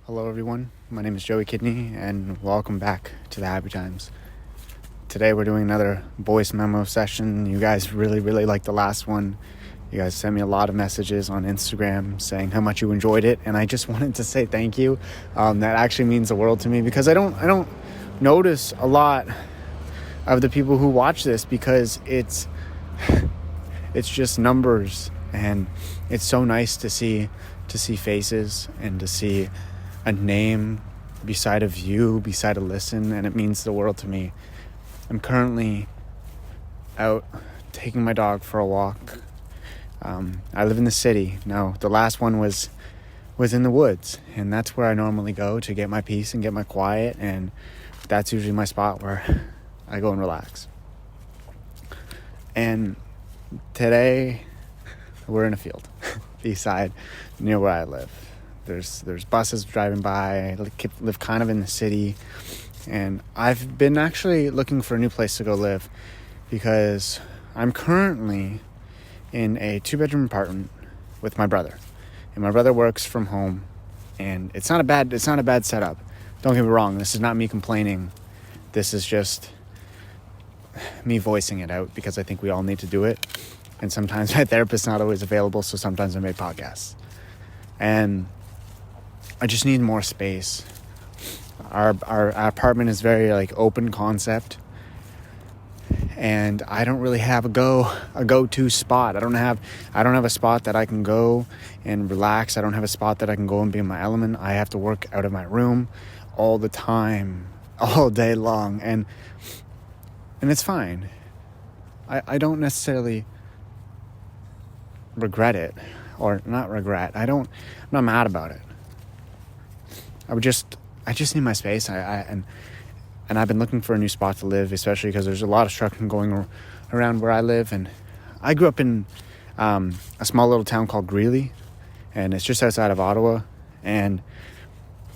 Hello everyone, my name is Joey Kidney and welcome back to the Happy Times. Today we're doing another voice memo session. You guys really liked the last one. You guys sent me a lot of messages on Instagram saying how much you enjoyed it, and I just wanted to say thank you. That actually means the world to me because I don't notice a lot of the people who watch this because it's just numbers, and it's so nice to see faces and to see a name beside a view, beside a listen, and it means the world to me. I'm currently out taking my dog for a walk. I live in the city. Now, the last one was in the woods, and that's where I normally go to get my peace and get my quiet, and that's usually my spot where I go and relax. And today, we're in a field beside near where I live. There's buses driving by. I live kind of in the city, and I've been actually looking for a new place to go live because I'm currently in a 2-bedroom apartment with my brother, and my brother works from home, and it's not a bad setup. Don't get me wrong. This is not me complaining. This is just me voicing it out because I think we all need to do it. And sometimes my therapist's not always available, so sometimes I make podcasts. And I just need more space. Our apartment is very open concept, and I don't really have a go-to spot. I don't have a spot that I can go and relax. I don't have a spot that I can go and be in my element. I have to work out of my room all the time, all day long, and it's fine. I don't necessarily regret it, or not regret. I'm not mad about it. I just need my space. And I've been looking for a new spot to live, especially because there's a lot of construction going around where I live. And I grew up in a small little town called Greeley, and it's just outside of Ottawa. And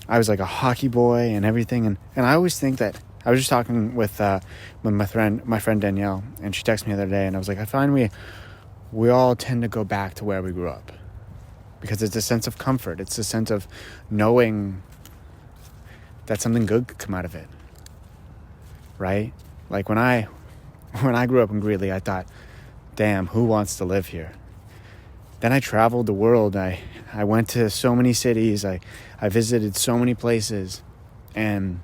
I was like a hockey boy and everything. And I always think that I was just talking with my friend Danielle, and she texted me the other day, and I was like, I find we all tend to go back to where we grew up because it's a sense of comfort. It's a sense of knowing that something good could come out of it, right? Like when I grew up in Greeley, I thought, damn, who wants to live here? Then I traveled the world. I went to so many cities. I visited so many places, and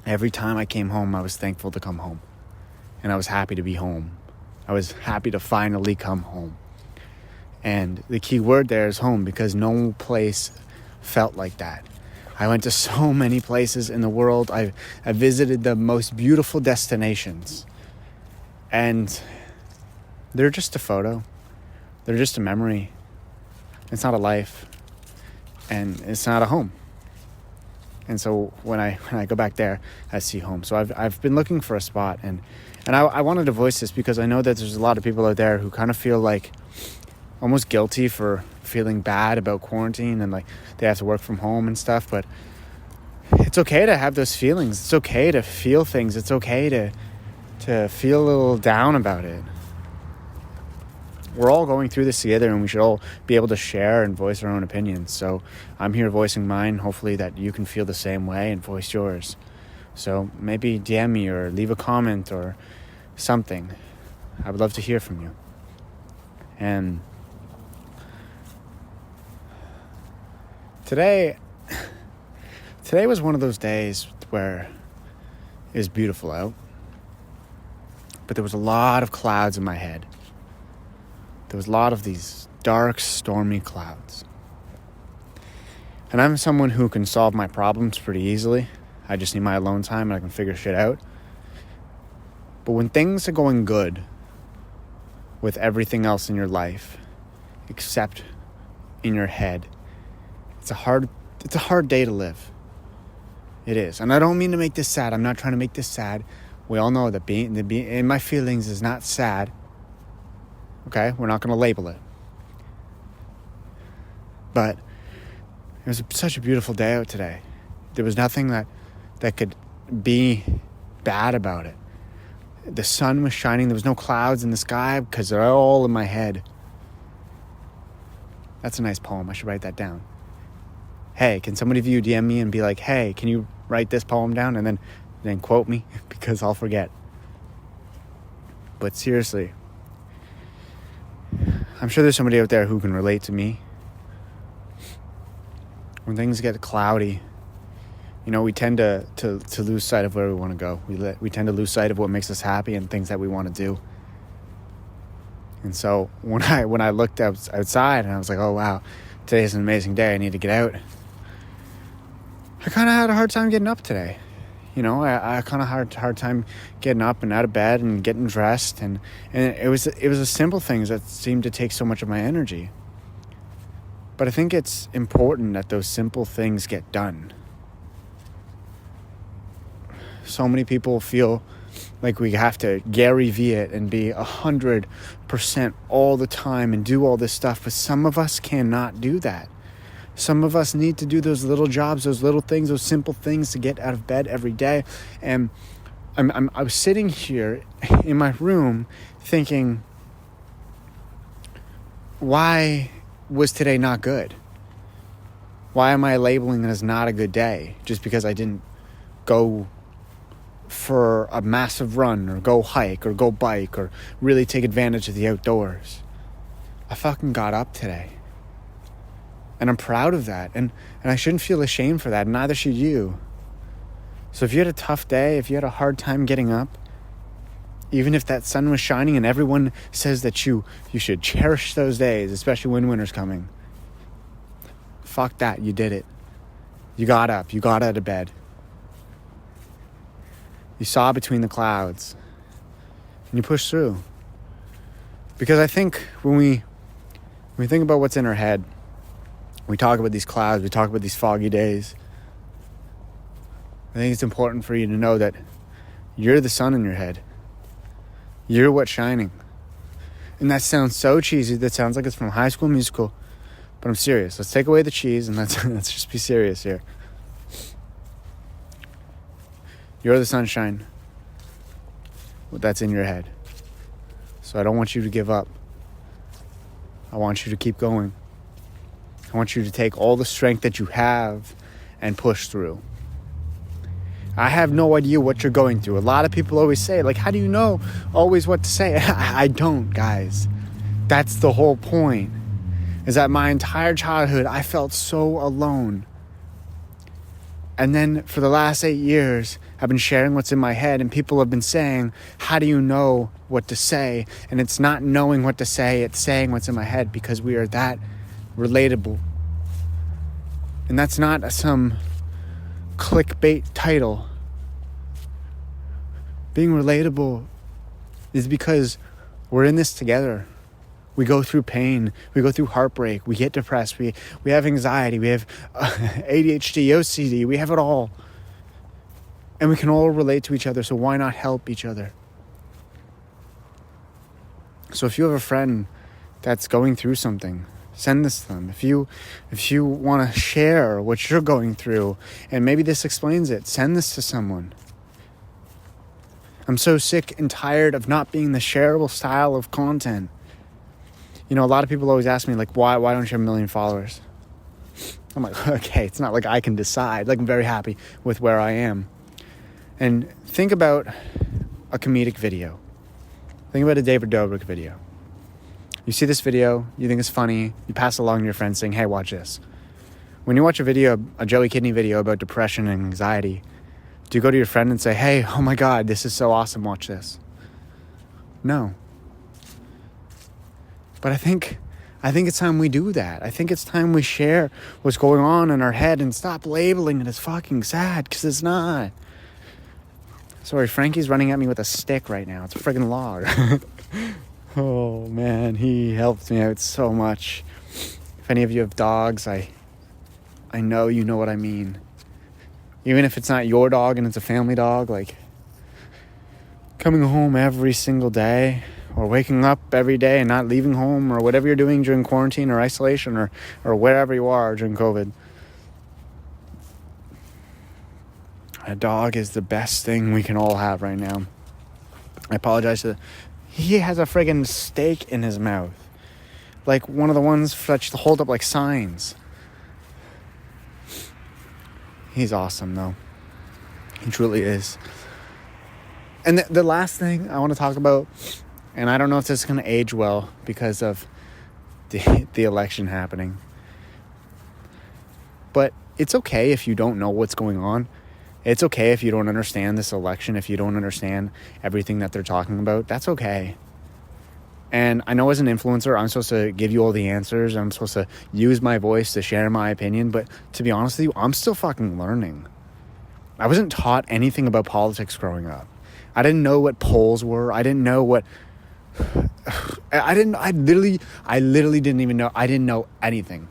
every time I came home, I was thankful to come home, and I was happy to be home. I was happy to finally come home. And the key word there is home, because no place felt like that. I went to so many places in the world. I visited the most beautiful destinations. And they're just a photo. They're just a memory. It's not a life. And it's not a home. And so when I go back there, I see home. So I've been looking for a spot, and I wanted to voice this because I know that there's a lot of people out there who kind of feel like almost guilty for feeling bad about quarantine and they have to work from home and stuff. But it's okay to have those feelings. It's okay to feel things. It's okay to feel a little down about it. We're all going through this together, and we should all be able to share and voice our own opinions. So I'm here voicing mine. Hopefully that you can feel the same way and voice yours. So maybe DM me or leave a comment or something. I would love to hear from you. And today was one of those days where it was beautiful out, but there was a lot of clouds in my head. There was a lot of these dark, stormy clouds. And I'm someone who can solve my problems pretty easily. I just need my alone time and I can figure shit out. But when things are going good with everything else in your life, except in your head, it's a hard day to live. It is. And I don't mean to make this sad. I'm not trying to make this sad. We all know that being in my feelings is not sad. Okay? We're not going to label it. But it was such a beautiful day out today. There was nothing that could be bad about it. The sun was shining. There was no clouds in the sky because they're all in my head. That's a nice poem. I should write that down. hey, can somebody of you DM me and be like, hey, can you write this poem down? And then quote me, because I'll forget. But seriously, I'm sure there's somebody out there who can relate to me. When things get cloudy, we tend to lose sight of where we want to go. We tend to lose sight of what makes us happy and things that we want to do. And so when I looked outside and I was like, oh wow, today's an amazing day, I need to get out, I kind of had a hard time getting up today. I kind of had a hard time getting up and out of bed and getting dressed, and it was the simple things that seemed to take so much of my energy. But I think it's important that those simple things get done. So many people feel like we have to Gary Vee it and be 100% all the time and do all this stuff, but some of us cannot do that. Some of us need to do those little jobs, those little things, those simple things to get out of bed every day. And I was sitting here in my room thinking, why was today not good? Why am I labeling it as not a good day just because I didn't go for a massive run or go hike or go bike or really take advantage of the outdoors? I fucking got up today. And I'm proud of that. And I shouldn't feel ashamed for that. And neither should you. So if you had a tough day, if you had a hard time getting up, even if that sun was shining and everyone says that you should cherish those days, especially when winter's coming, fuck that, you did it. You got up, you got out of bed. You saw between the clouds. And you pushed through. Because I think when we think about what's in our head, we talk about these clouds, we talk about these foggy days, I think it's important for you to know that you're the sun in your head. You're what's shining. And that sounds so cheesy. That sounds like it's from High School Musical. But I'm serious. Let's take away the cheese and let's just be serious here. You're the sunshine that's in your head. So I don't want you to give up. I want you to keep going. I want you to take all the strength that you have and push through. I have no idea what you're going through. A lot of people always say, like, how do you know always what to say? I don't, guys. That's the whole point. Is that my entire childhood, I felt so alone. And then for the last 8 years, I've been sharing what's in my head, and people have been saying, how do you know what to say? And it's not knowing what to say, it's saying what's in my head, because we are that relatable. And that's not some clickbait title. Being relatable is because we're in this together. We go through pain, we go through heartbreak, we get depressed, we have anxiety, we have ADHD, OCD, we have it all. And we can all relate to each other, so why not help each other? So if you have a friend that's going through something, send this to them. If you want to share what you're going through, and maybe this explains it, send this to someone. I'm so sick and tired of not being the shareable style of content. A lot of people always ask me, like, why don't you have 1 million followers? I'm like, okay, it's not like I can decide. Like, I'm very happy with where I am. And think about a comedic video. Think about a David Dobrik video. You see this video, you think it's funny, you pass it along to your friends saying, hey, watch this. When you watch a Joey Kidney video about depression and anxiety, do you go to your friend and say, hey, oh my God, this is so awesome, watch this? No. But I think it's time we do that. I think it's time we share what's going on in our head and stop labeling it as fucking sad, because it's not. Sorry, Frankie's running at me with a stick right now. It's a friggin' log. Oh man, he helped me out so much. If any of you have dogs, I know you know what I mean. Even if it's not your dog and it's a family dog, like coming home every single day, or waking up every day and not leaving home, or whatever you're doing during quarantine or isolation, or wherever you are during COVID. A dog is the best thing we can all have right now. I apologize to... He has a friggin' steak in his mouth. Like one of the ones that you hold up like signs. He's awesome, though. He truly is. And the last thing I want to talk about, and I don't know if this is going to age well because of the election happening, but it's okay if you don't know what's going on. It's okay if you don't understand this election, if you don't understand everything that they're talking about. That's okay. And I know as an influencer, I'm supposed to give you all the answers. I'm supposed to use my voice to share my opinion. But to be honest with you, I'm still fucking learning. I wasn't taught anything about politics growing up. I didn't know what polls were. I didn't know what... I literally didn't even know. I didn't know anything.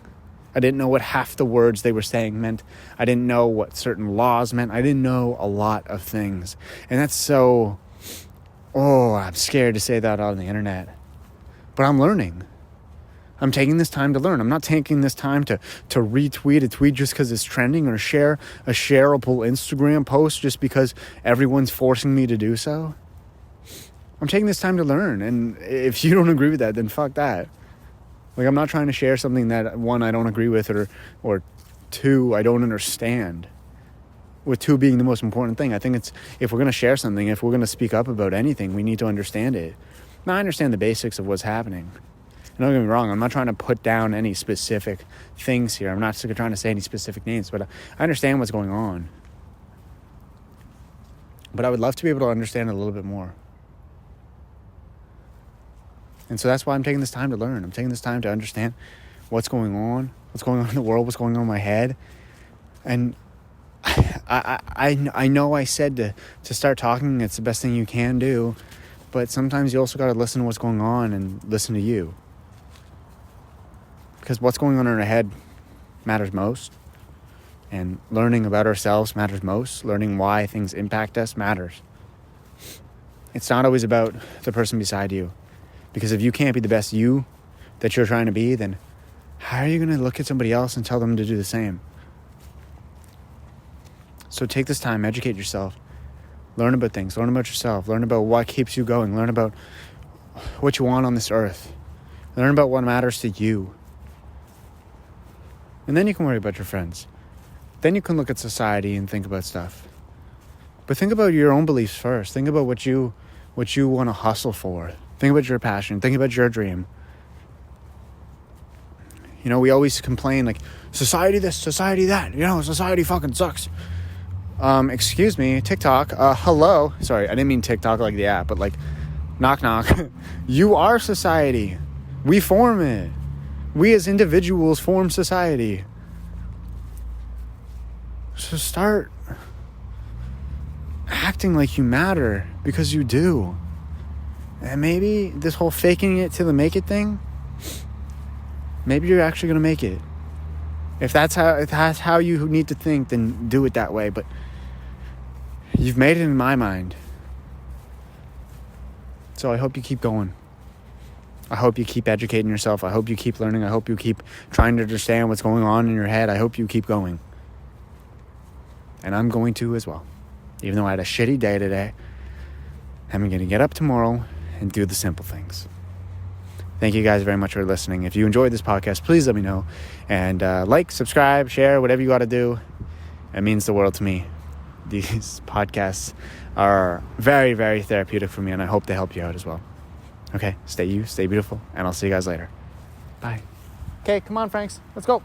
I didn't know what half the words they were saying meant. I didn't know what certain laws meant. I didn't know a lot of things. And that's so... Oh, I'm scared to say that on the internet. But I'm learning. I'm taking this time to learn. I'm not taking this time to retweet a tweet just because it's trending or share a shareable Instagram post just because everyone's forcing me to do so. I'm taking this time to learn. And if you don't agree with that, then fuck that. Like, I'm not trying to share something that, one, I don't agree with or two, I don't understand. With two being the most important thing. I think it's, if we're going to share something, if we're going to speak up about anything, we need to understand it. Now, I understand the basics of what's happening. And don't get me wrong, I'm not trying to put down any specific things here. I'm not trying to say any specific names, but I understand what's going on. But I would love to be able to understand it a little bit more. And so that's why I'm taking this time to learn. I'm taking this time to understand what's going on in the world, what's going on in my head. And I know I said to start talking, it's the best thing you can do. But sometimes you also got to listen to what's going on and listen to you. Because what's going on in our head matters most. And learning about ourselves matters most. Learning why things impact us matters. It's not always about the person beside you. Because if you can't be the best you that you're trying to be, then how are you going to look at somebody else and tell them to do the same? So take this time, educate yourself. Learn about things. Learn about yourself. Learn about what keeps you going. Learn about what you want on this earth. Learn about what matters to you. And then you can worry about your friends. Then you can look at society and think about stuff. But think about your own beliefs first. Think about what you want to hustle for. Think about your passion. Think about your dream. You know, we always complain like, society this, society that. You know, society fucking sucks. Excuse me, TikTok, hello. Sorry, I didn't mean TikTok like the app, but like, knock, knock. You are society. We form it. We as individuals form society. So start acting like you matter, because you do. And maybe this whole faking it till the make it thing, maybe you're actually going to make it. If that's how you need to think, then do it that way. But you've made it in my mind. So I hope you keep going. I hope you keep educating yourself. I hope you keep learning. I hope you keep trying to understand what's going on in your head. I hope you keep going. And I'm going to as well. Even though I had a shitty day today, I'm going to get up tomorrow and do the simple things. Thank you guys very much for listening. If you enjoyed this podcast, please let me know. And like, subscribe, share, whatever you got to do. It means the world to me. These podcasts are very, very therapeutic for me, and I hope they help you out as well. Okay, stay you, stay beautiful, and I'll see you guys later. Bye. Okay, come on, Franks. Let's go.